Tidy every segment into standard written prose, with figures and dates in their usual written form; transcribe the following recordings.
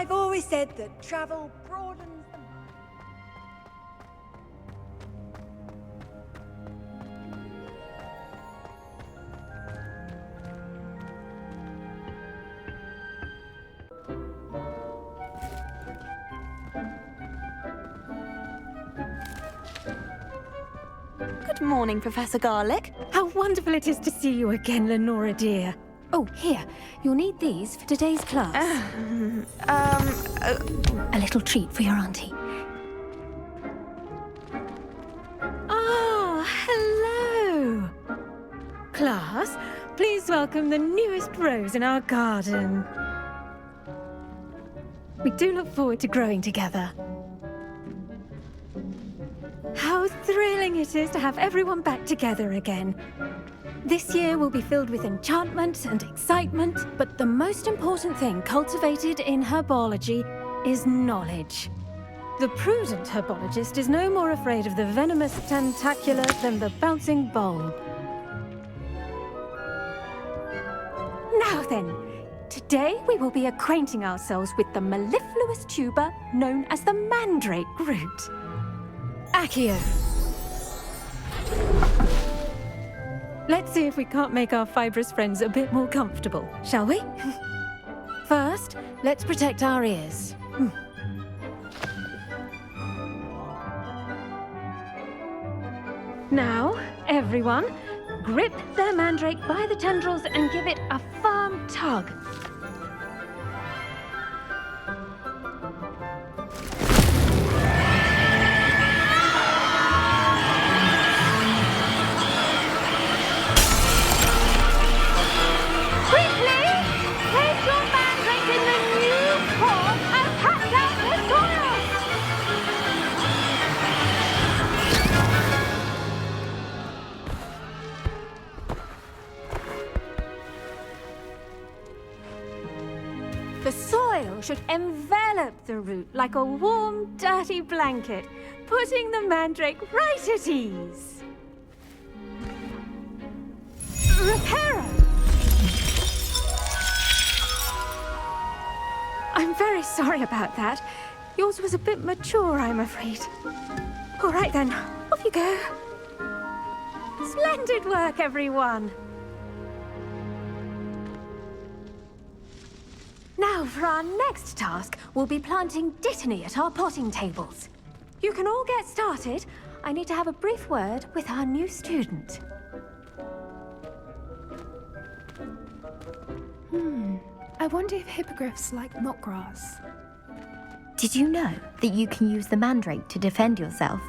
I've always said that travel broadens the mind. Good morning, Professor Garlick. How wonderful it is to see you again, Lenora dear. Oh, here, you'll need these for today's class. A little treat for your auntie. Ah, hello. Class, please welcome the newest rose in our garden. We do look forward to growing together. How thrilling it is to have everyone back together again. This year will be filled with enchantment and excitement, but the most important thing cultivated in herbology is knowledge. The prudent herbologist is no more afraid of the venomous tentacular than the bouncing bulb. Now then, today we will be acquainting ourselves with the mellifluous tuber known as the mandrake root. Accio. Let's see if we can't make our fibrous friends a bit more comfortable, shall we? First, let's protect our ears. Now, everyone, grip their mandrake by the tendrils and give it a firm tug. The soil should envelop the root like a warm, dirty blanket, putting the mandrake right at ease. Reparo! I'm very sorry about that. Yours was a bit mature, I'm afraid. All right then, off you go. Splendid work, everyone. Now, for our next task, we'll be planting dittany at our potting tables. You can all get started. I need to have a brief word with our new student. I wonder if hippogriffs like knotgrass. Did you know that you can use the mandrake to defend yourself?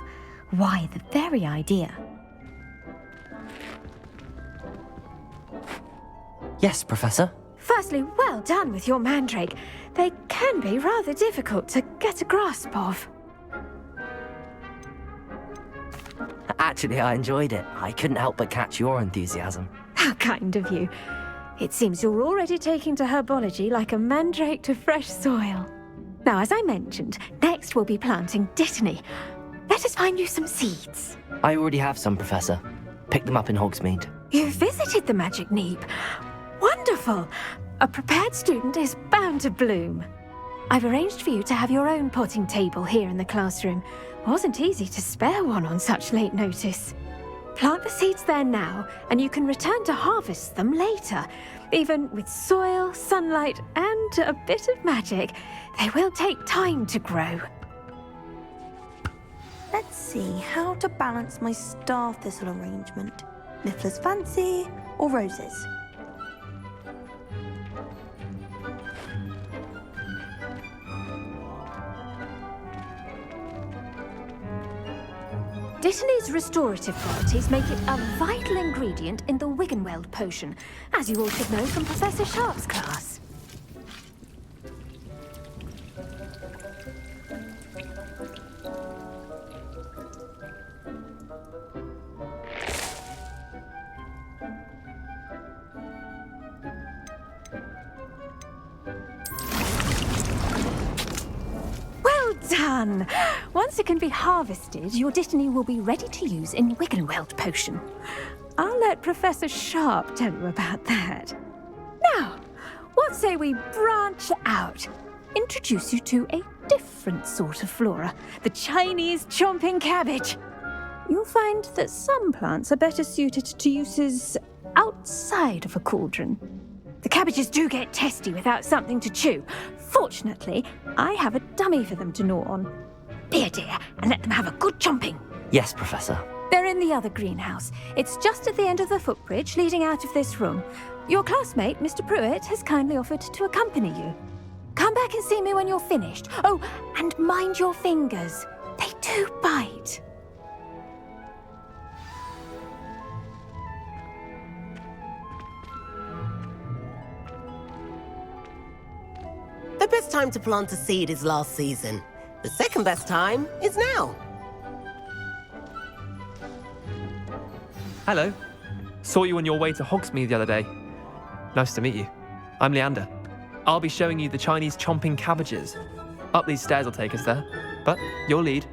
Why, the very idea. Yes, Professor. Firstly, well done with your mandrake. They can be rather difficult to get a grasp of. Actually, I enjoyed it. I couldn't help but catch your enthusiasm. How kind of you. It seems you're already taking to herbology like a mandrake to fresh soil. Now, as I mentioned, next we'll be planting dittany. Let us find you some seeds. I already have some, Professor. Picked them up in Hogsmeade. You visited the Magic Neep. Wonderful! A prepared student is bound to bloom. I've arranged for you to have your own potting table here in the classroom. Wasn't easy to spare one on such late notice. Plant the seeds there now, and you can return to harvest them later. Even with soil, sunlight, and a bit of magic, they will take time to grow. Let's see how to balance my star thistle arrangement. Niffler's fancy or roses? Dittany's restorative qualities make it a vital ingredient in the Wiggenweld potion, as you all should know from Professor Sharp's class. Well done! Once it can be harvested, your dittany will be ready to use in Wiggenweld potion. I'll let Professor Sharp tell you about that. Now, what say we branch out? introduce you to a different sort of flora, the Chinese chomping cabbage. You'll find that some plants are better suited to uses outside of a cauldron. The cabbages do get testy without something to chew. Fortunately, I have a dummy for them to gnaw on. Be a dear and let them have a good chomping. Yes, Professor. They're in the other greenhouse. It's just at the end of the footbridge leading out of this room. Your classmate, Mr. Pruitt, has kindly offered to accompany you. Come back and see me when you're finished. Oh, and mind your fingers. They do bite. The best time to plant a seed is last season. The second best time is now. Hello. Saw you on your way to Hogsmeade the other day. Nice to meet you. I'm Leander. I'll be showing you the Chinese chomping cabbages. Up these stairs will take us there, but your lead.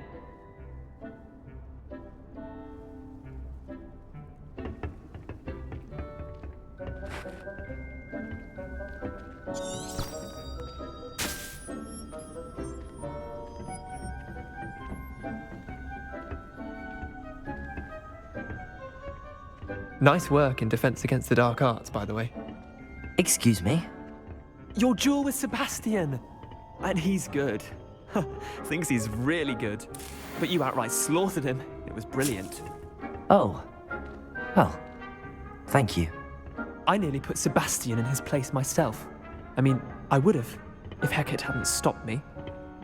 Nice work in Defense Against the Dark Arts, by the way. Excuse me? Your duel with Sebastian! And he's good. Thinks he's really good. But you outright slaughtered him. It was brilliant. Oh. Well, thank you. I nearly put Sebastian in his place myself. I mean, I would have, if Hecate hadn't stopped me.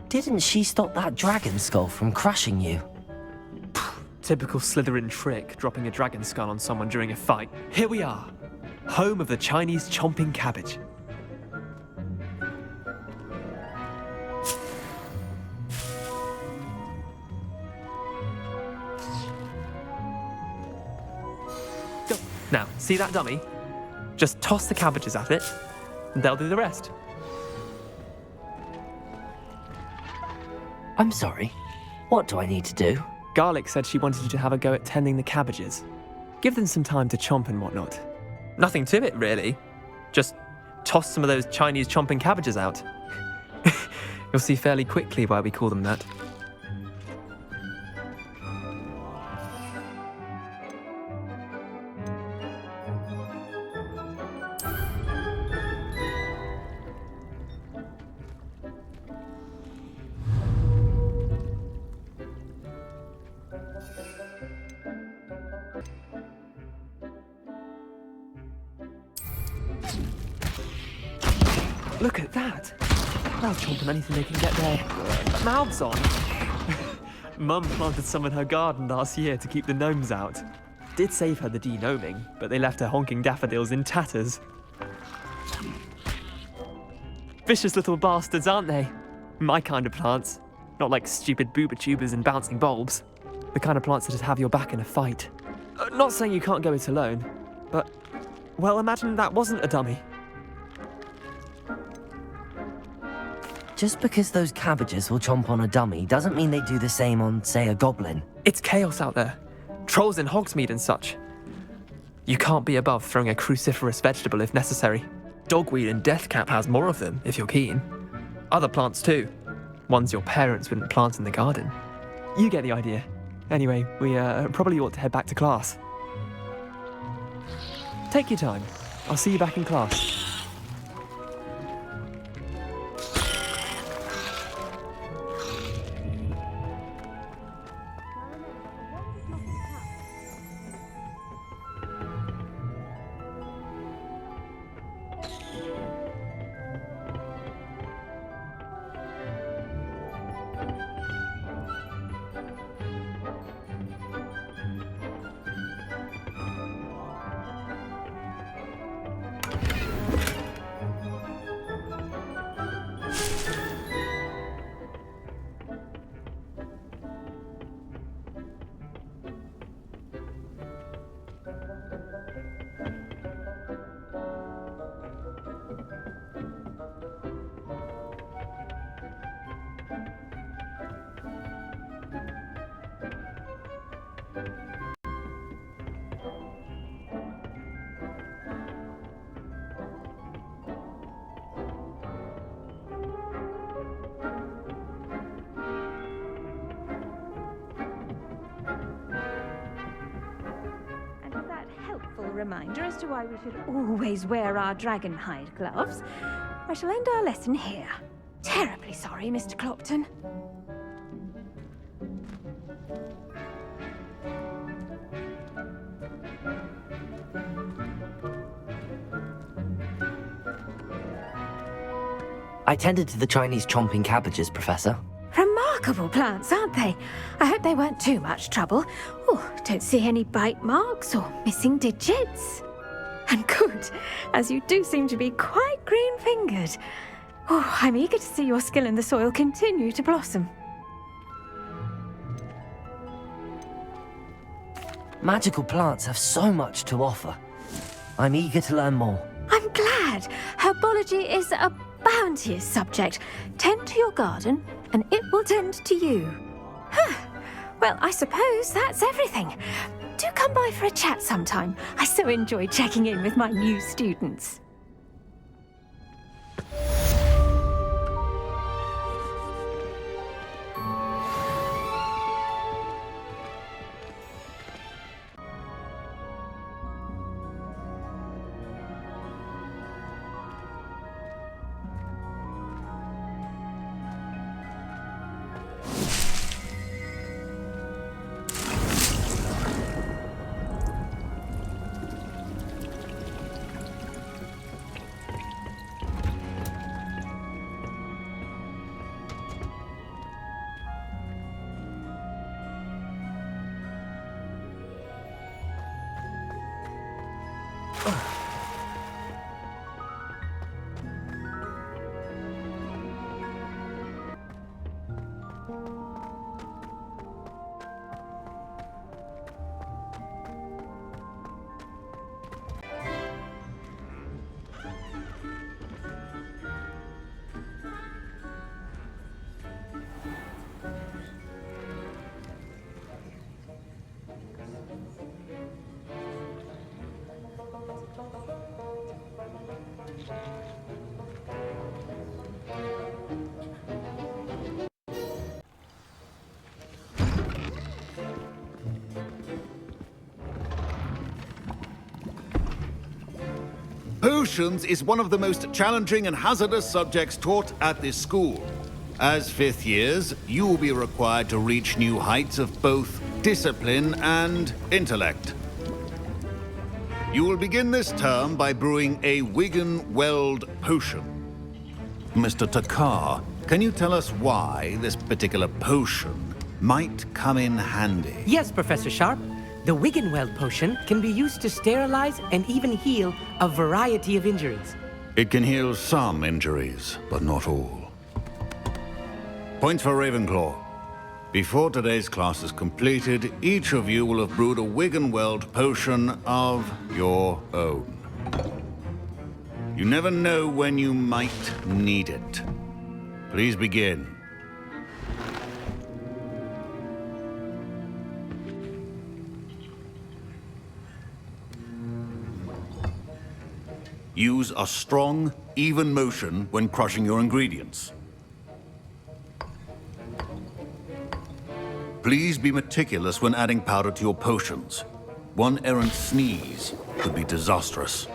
Didn't she stop that dragon skull from crushing you? Typical Slytherin trick, dropping a dragon skull on someone during a fight. Here we are, home of the Chinese chomping cabbage. Go. Now, see that dummy? Just toss the cabbages at it, and they'll do the rest. I'm sorry. What do I need to do? Garlic said she wanted you to have a go at tending the cabbages. Give them some time to chomp and whatnot. Nothing to it, really. Just toss some of those Chinese chomping cabbages out. You'll see fairly quickly why we call them that. Look at that! They'll chomp on anything they can get their mouths on. Mum planted some in her garden last year to keep the gnomes out. Did save her the de-gnoming, but they left her honking daffodils in tatters. Vicious little bastards, aren't they? My kind of plants. Not like stupid booba tubers and bouncing bulbs. The kind of plants that'd have your back in a fight. Not saying you can't go it alone, but, well, imagine that wasn't a dummy. Just because those cabbages will chomp on a dummy doesn't mean they do the same on, say, a goblin. It's chaos out there. Trolls in Hogsmeade and such. You can't be above throwing a cruciferous vegetable if necessary. Dogweed and deathcap has more of them, if you're keen. Other plants too. Ones your parents wouldn't plant in the garden. You get the idea. Anyway, we probably ought to head back to class. Take your time. I'll see you back in class. reminder as to why we should always wear our dragon hide gloves, I shall end our lesson here. Terribly sorry, Mr. Clopton. I tended to the Chinese chomping cabbages, Professor. Remarkable plants, aren't they? I hope they weren't too much trouble. Oh, don't see any bite marks or missing digits. And good, as you do seem to be quite green-fingered. Oh, I'm eager to see your skill in the soil continue to blossom. Magical plants have so much to offer. I'm eager to learn more. I'm glad. Herbology is a bounteous subject. Tend to your garden, and it will tend to you. Well, I suppose that's everything. Do come by for a chat sometime. I so enjoy checking in with my new students. Potions is one of the most challenging and hazardous subjects taught at this school. As fifth years, you will be required to reach new heights of both discipline and intellect. You will begin this term by brewing a Wiggenweld potion. Mr. Takar, can you tell us why this particular potion might come in handy? Yes, Professor Sharp. The Wiggenweld potion can be used to sterilize and even heal a variety of injuries. It can heal some injuries, but not all. Points for Ravenclaw. Before today's class is completed, each of you will have brewed a Wiggenweld potion of your own. You never know when you might need it. Please begin. Use a strong, even motion when crushing your ingredients. Please be meticulous when adding powder to your potions. One errant sneeze could be disastrous.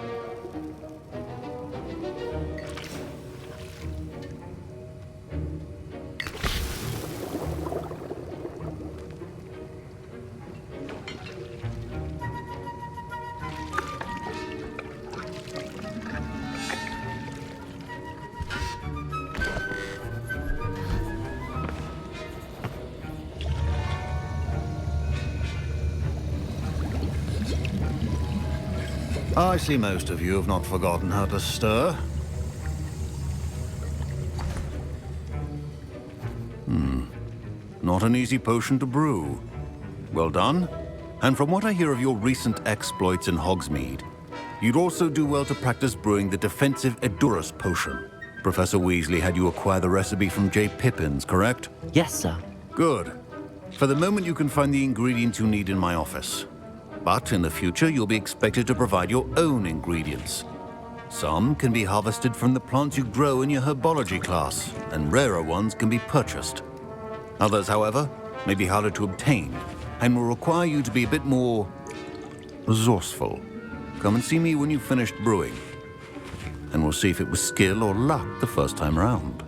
I see most of you have not forgotten how to stir. Not an easy potion to brew. Well done. And from what I hear of your recent exploits in Hogsmeade, you'd also do well to practice brewing the defensive Edurus potion. Professor Weasley had you acquire the recipe from J. Pippins, correct? Yes, sir. Good. For the moment, you can find the ingredients you need in my office. But in the future, you'll be expected to provide your own ingredients. Some can be harvested from the plants you grow in your herbology class, and rarer ones can be purchased. Others, however, may be harder to obtain, and will require you to be a bit more resourceful. Come and see me when you've finished brewing. And we'll see if it was skill or luck the first time round.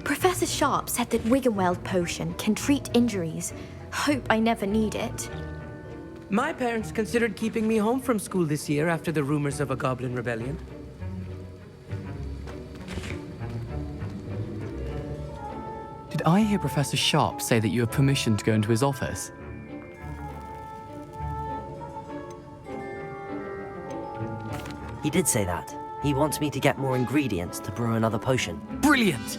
Professor Sharp said that Wiggenweld potion can treat injuries. Hope I never need it. My parents considered keeping me home from school this year after the rumors of a goblin rebellion. Did I hear Professor Sharp say that you have permission to go into his office? He did say that. He wants me to get more ingredients to brew another potion. Brilliant!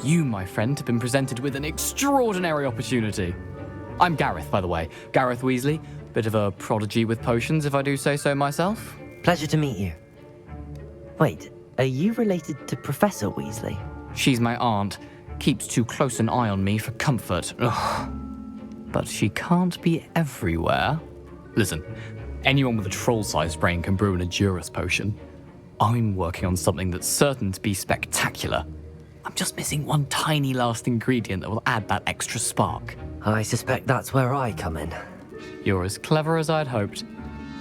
You, my friend, have been presented with an extraordinary opportunity. I'm Gareth, by the way. Gareth Weasley. Bit of a prodigy with potions, if I do say so myself. Pleasure to meet you. Wait, are you related to Professor Weasley? She's my aunt. Keeps too close an eye on me for comfort. Ugh. But she can't be everywhere. Listen, anyone with a troll-sized brain can brew an Edurus potion. I'm working on something that's certain to be spectacular. I'm just missing one tiny last ingredient that will add that extra spark. I suspect that's where I come in. You're as clever as I'd hoped.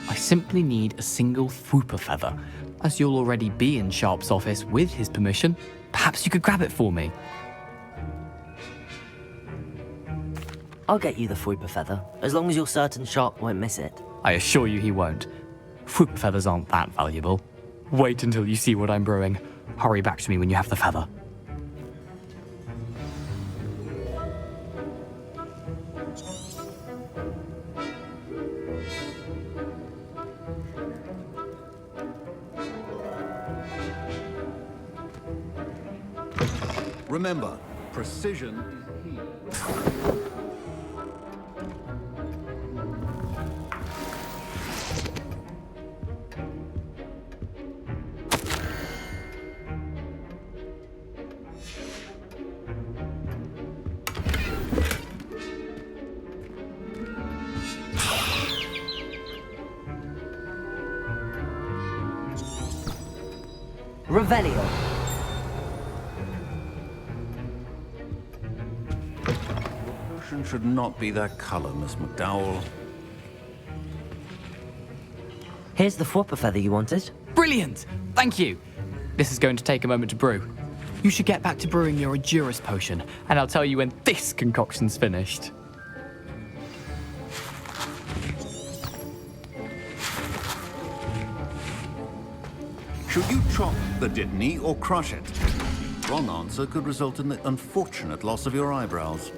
I simply need a single Fwooper feather. As you'll already be in Sharp's office with his permission, perhaps you could grab it for me. I'll get you the Fwooper feather, as long as you're certain Sharp won't miss it. I assure you he won't. Fwooper feathers aren't that valuable. Wait until you see what I'm brewing. Hurry back to me when you have the feather. Remember, precision is key. Revelio. Potion should not be that color, Miss McDowell. Here's the Fwooper feather you wanted. Brilliant! Thank you! This is going to take a moment to brew. You should get back to brewing your Edurus potion, and I'll tell you when this concoction's finished. Should you chop the Dittany or crush it? Wrong answer could result in the unfortunate loss of your eyebrows.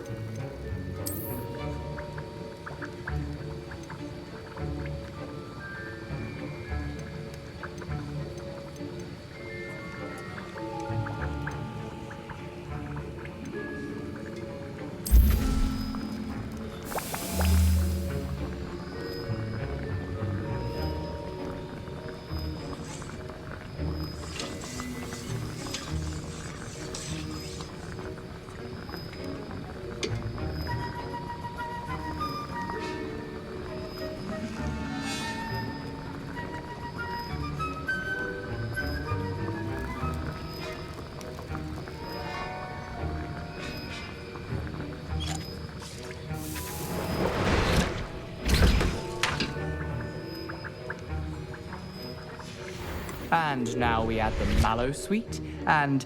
And now we add the mallow sweet, and...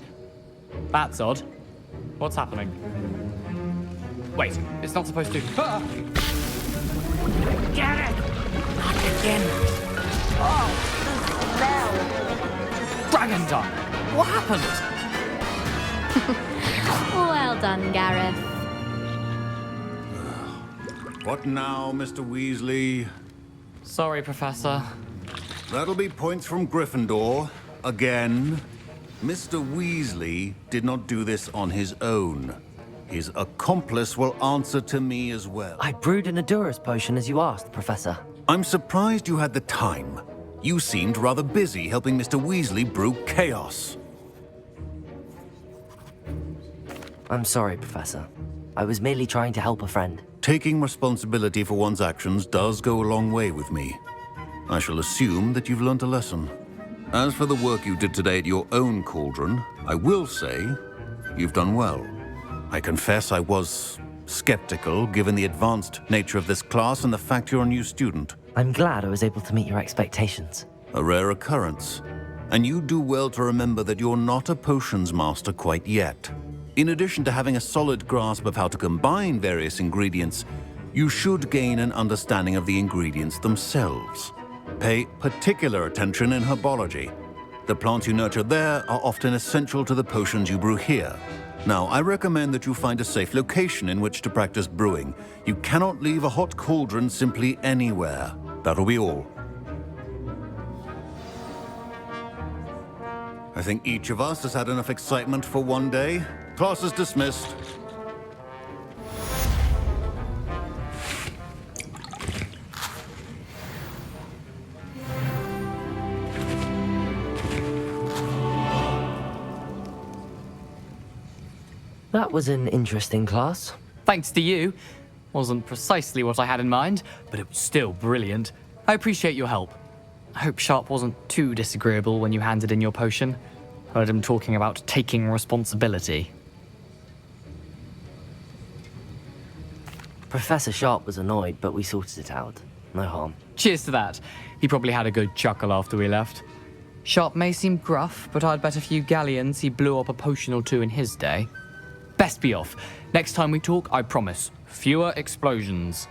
That's odd. What's happening? Wait, it's not supposed to... Ah! Get it! Not again! Oh, the smell! Dragon tongue! What happened? Well done, Gareth. What now, Mr. Weasley? Sorry, Professor. That'll be points from Gryffindor. Again. Mr. Weasley did not do this on his own. His accomplice will answer to me as well. I brewed an Edurus potion as you asked, Professor. I'm surprised you had the time. You seemed rather busy helping Mr. Weasley brew chaos. I'm sorry, Professor. I was merely trying to help a friend. Taking responsibility for one's actions does go a long way with me. I shall assume that you've learnt a lesson. As for the work you did today at your own cauldron, I will say you've done well. I confess I was skeptical given the advanced nature of this class and the fact you're a new student. I'm glad I was able to meet your expectations. A rare occurrence. And you do well to remember that you're not a potions master quite yet. In addition to having a solid grasp of how to combine various ingredients, you should gain an understanding of the ingredients themselves. Pay particular attention in herbology. The plants you nurture there are often essential to the potions you brew here. Now, I recommend that you find a safe location in which to practice brewing. You cannot leave a hot cauldron simply anywhere. That'll be all. I think each of us has had enough excitement for one day. Class is dismissed. That was an interesting class. Thanks to you. Wasn't precisely what I had in mind, but it was still brilliant. I appreciate your help. I hope Sharp wasn't too disagreeable when you handed in your potion. Heard him talking about taking responsibility. Professor Sharp was annoyed, but we sorted it out. No harm. Cheers to that. He probably had a good chuckle after we left. Sharp may seem gruff, but I'd bet a few galleons he blew up a potion or two in his day. Best be off. Next time we talk, I promise, fewer explosions.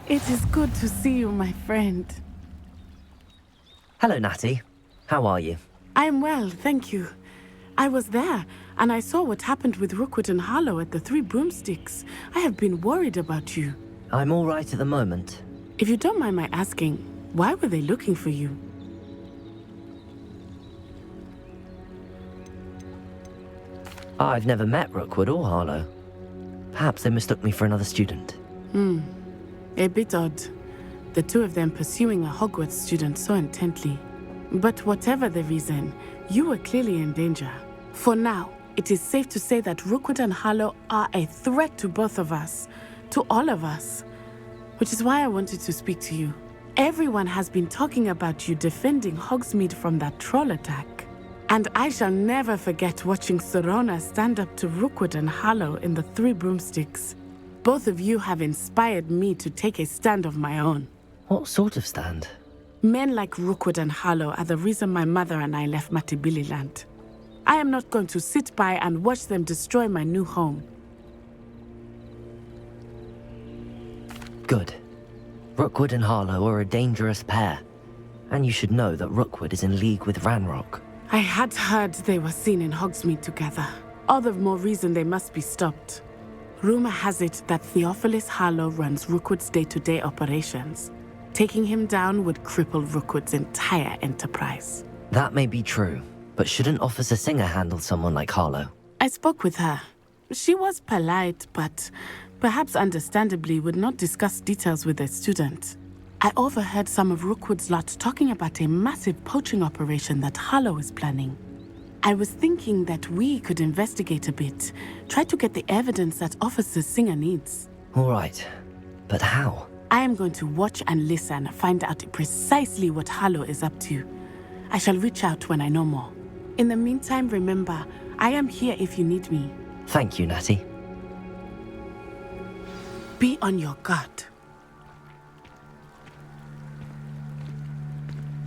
It is good to see you, my friend. Hello, Natty. How are you? I'm well, thank you. I was there, and I saw what happened with Rookwood and Harlow at the Three Broomsticks. I have been worried about you. I'm all right at the moment. If you don't mind my asking, why were they looking for you? I've never met Rookwood or Harlow. Perhaps they mistook me for another student. A bit odd. The two of them pursuing a Hogwarts student so intently. But whatever the reason, you were clearly in danger. For now, it is safe to say that Rookwood and Harlow are a threat to both of us. To all of us. Which is why I wanted to speak to you. Everyone has been talking about you defending Hogsmeade from that troll attack. And I shall never forget watching Serona stand up to Rookwood and Harlow in the Three Broomsticks. Both of you have inspired me to take a stand of my own. What sort of stand? Men like Rookwood and Harlow are the reason my mother and I left Mattibilliland. I am not going to sit by and watch them destroy my new home. Good. Rookwood and Harlow are a dangerous pair. And you should know that Rookwood is in league with Ranrock. I had heard they were seen in Hogsmeade together. All the more reason they must be stopped. Rumor has it that Theophilus Harlow runs Rookwood's day-to-day operations. Taking him down would cripple Rookwood's entire enterprise. That may be true, but shouldn't Officer Singer handle someone like Harlow? I spoke with her. She was polite, but perhaps understandably would not discuss details with a student. I overheard some of Rookwood's lot talking about a massive poaching operation that Harlow is planning. I was thinking that we could investigate a bit, try to get the evidence that Officer Singer needs. All right, but how? I am going to watch and listen, find out precisely what Harlow is up to. I shall reach out when I know more. In the meantime, remember, I am here if you need me. Thank you, Natty. Be on your guard.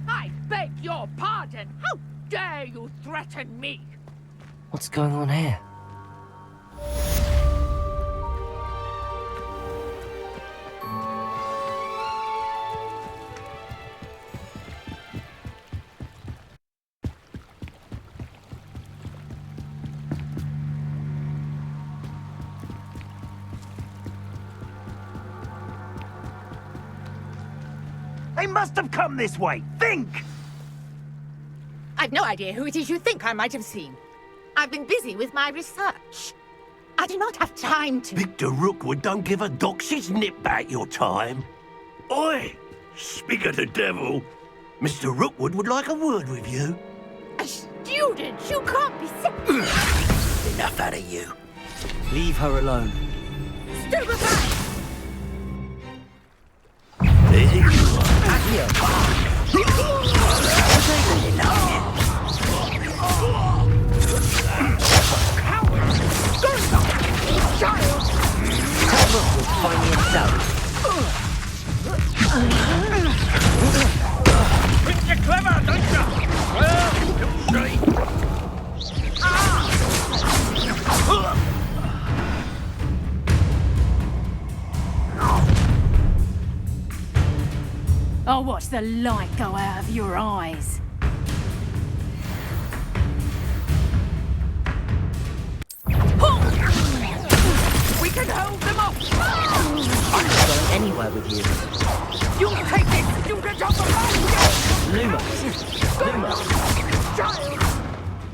I beg your your pardon! How dare you threaten me? What's going on here? They must have come this way. Think! I've no idea who it is you think I might have seen. I've been busy with my research. I do not have time to... Victor Rookwood don't give a doxy's nip back your time. Oi! Speak of the devil. Mr. Rookwood would like a word with you. A student? You can't be serious. Enough out of you. Leave her alone. Stupefy! There you are. Accio! Tell Rookwood to find me himself. Think you're clever, don't you? Well, you'll see. I'll watch the light go out of your eyes. We can hold them off! I'm not going anywhere with you. You'll take this student off the road! Lumos!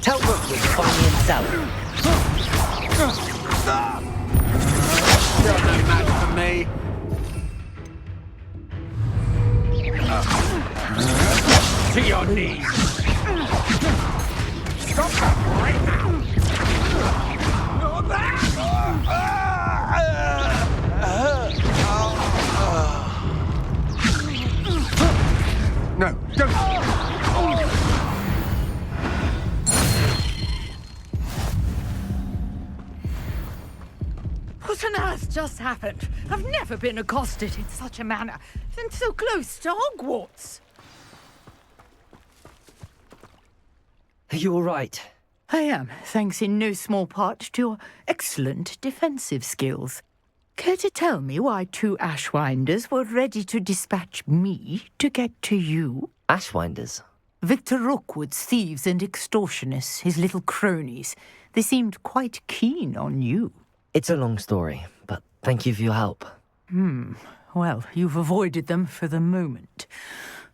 Tell Rookwood to find me himself. You're no match for me. To your knees. Stop that right now. No, don't. What on earth just happened? I've never been accosted in such a manner, and so close to Hogwarts. Are you all right? I am, thanks in no small part to your excellent defensive skills. Care to tell me why two Ashwinders were ready to dispatch me to get to you? Ashwinders? Victor Rookwood's thieves and extortionists, his little cronies. They seemed quite keen on you. It's a long story, but thank you for your help. Well, you've avoided them for the moment.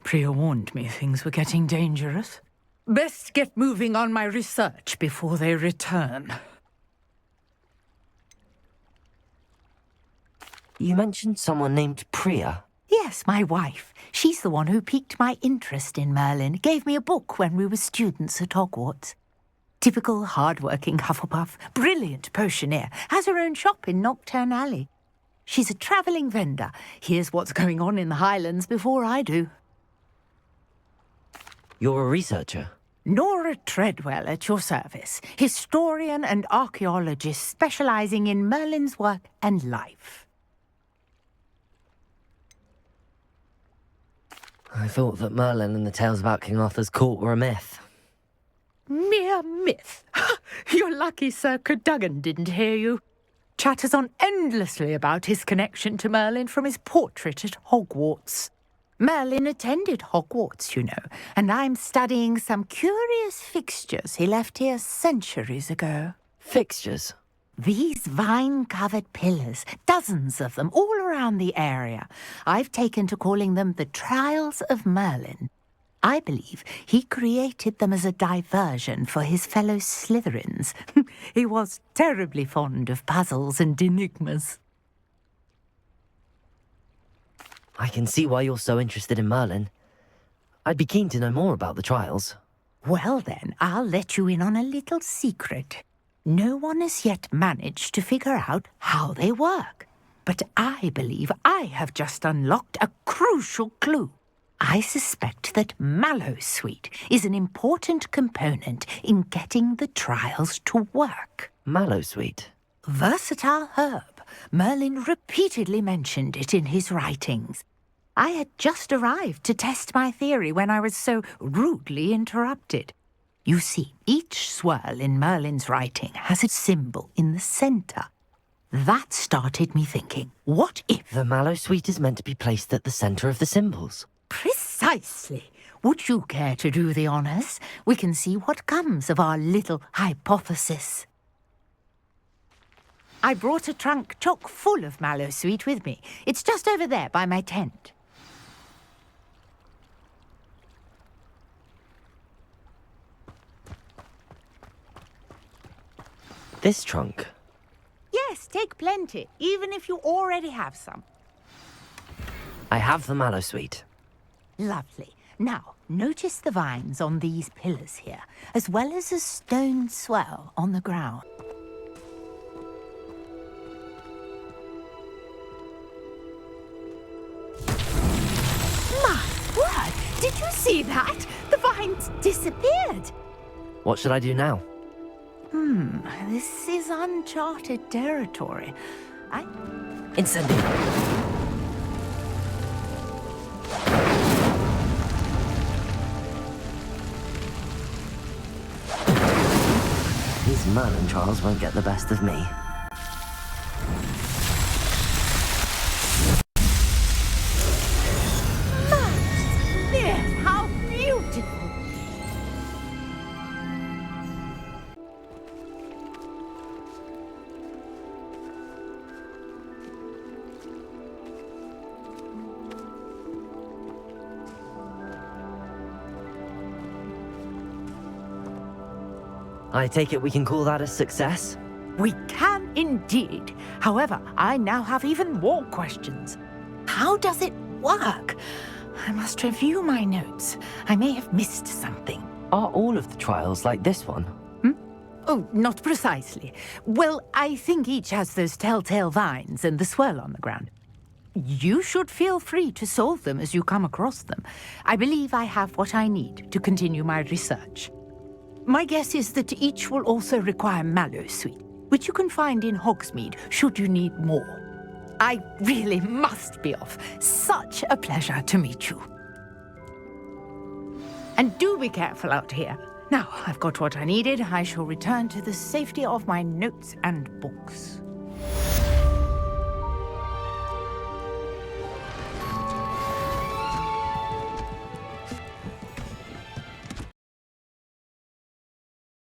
Priya warned me things were getting dangerous. Best get moving on my research before they return. You mentioned someone named Priya. Yes, my wife. She's the one who piqued my interest in Merlin. Gave me a book when we were students at Hogwarts. Typical hard-working Hufflepuff, brilliant potioneer, has her own shop in Knockturn Alley. She's a travelling vendor. Hears what's going on in the Highlands before I do. You're a researcher? Nora Treadwell at your service, historian and archaeologist specialising in Merlin's work and life. I thought that Merlin and the tales about King Arthur's court were a myth. Mere myth. You're lucky Sir Cadogan didn't hear you. Chatters on endlessly about his connection to Merlin from his portrait at Hogwarts. Merlin attended Hogwarts, you know, and I'm studying some curious fixtures he left here centuries ago. Fixtures? These vine-covered pillars, dozens of them, all around the area. I've taken to calling them the Trials of Merlin. I believe he created them as a diversion for his fellow Slytherins. He was terribly fond of puzzles and enigmas. I can see why you're so interested in Merlin. I'd be keen to know more about the trials. Well then, I'll let you in on a little secret. No one has yet managed to figure out how they work. But I believe I have just unlocked a crucial clue. I suspect that Mallowsweet is an important component in getting the trials to work. Mallowsweet? Versatile herb. Merlin repeatedly mentioned it in his writings. I had just arrived to test my theory when I was so rudely interrupted. You see, each swirl in Merlin's writing has a symbol in the center. That started me thinking, what if... The mallow sweet is meant to be placed at the center of the symbols. Precisely. Would you care to do the honors? We can see what comes of our little hypothesis. I brought a trunk chock full of mallow sweet with me. It's just over there by my tent. This trunk? Yes, take plenty, even if you already have some. I have the mallow sweet. Lovely. Now, notice the vines on these pillars here, as well as a stone swell on the ground. My word! Did you see that? The vines disappeared! What should I do now? This is uncharted territory. Incendio! These Merlin trials won't get the best of me. There, how beautiful! I take it we can call that a success? We can indeed. However, I now have even more questions. How does it work? I must review my notes. I may have missed something. Are all of the trials like this one? Oh, not precisely. Well, I think each has those telltale vines and the swirl on the ground. You should feel free to solve them as you come across them. I believe I have what I need to continue my research. My guess is that each will also require mallow sweet, which you can find in Hogsmeade should you need more. I really must be off. Such a pleasure to meet you. And do be careful out here. Now, I've got what I needed. I shall return to the safety of my notes and books.